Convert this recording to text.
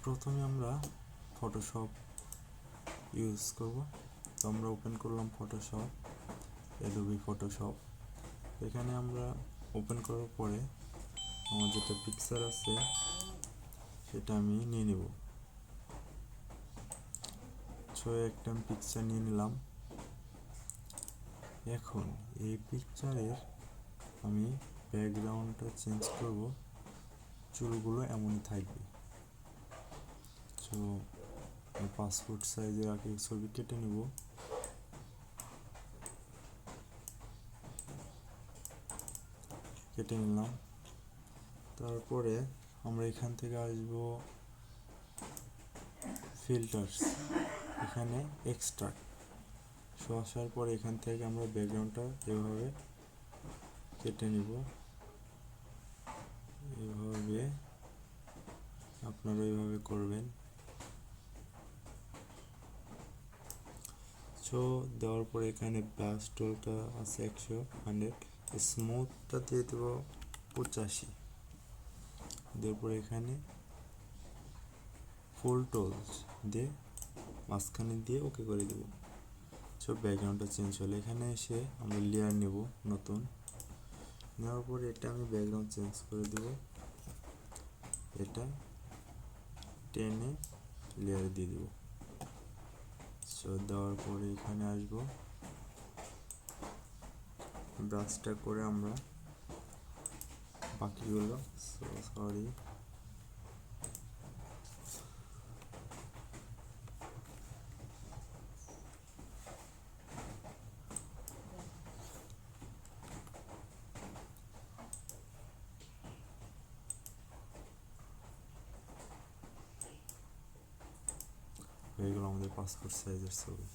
প্রথমে আমরা Photoshop use করব। তো আমরা ওপেন করলাম ফটোশপ, অ্যাডোবি ফটোশপ। এখানে আমরা ওপেন করার পরে আমার যেটা পিকচার আছে সেটা আমি নিয়ে নেব। একটা আমি পিকচার নিয়ে নিলাম। এখন এই পিকচারের আমি ব্যাকগ্রাউন্ডটা চেঞ্জ করব, চুলগুলো এমনই থাকবে। তো পাসপোর্ট সাইজের আগে ছবি কেটে নেব। কেটে নিলাম। তারপরে আমরা এখান থেকে আসব ফিল্টার্স, এখানে এক্সট্রাক্ট আসার পরে এখান থেকে আমরা ব্যাকগ্রাউন্ডটা এভাবে কেটে নিব। এভাবে আপনারা এইভাবে করবেন। দেওয়ার পরে এখানে ব্রাশ টুলটা আছে 100, স্মুথটা দিয়ে দেব 85। দেওয়ার পরে এখানে ফুল টুলস দিয়ে মাঝখানে দিয়ে ওকে করে দেব। ব্যাকগ্রাউন্ডটা চেঞ্জ হলে এখানে এসে আমরা লেয়ার নেব নতুন। নেওয়ার পরে এটা আমি ব্যাকগ্রাউন্ড চেঞ্জ করে দেব। এটা টেনে লেয়ার দিয়ে দেব। দেওয়ার পরে এখানে আসবো, ব্রাশটা করে আমরা বাকিগুলো সরি হয়ে গেল আমাদের পাসপোর্ট সাইজের ছবি।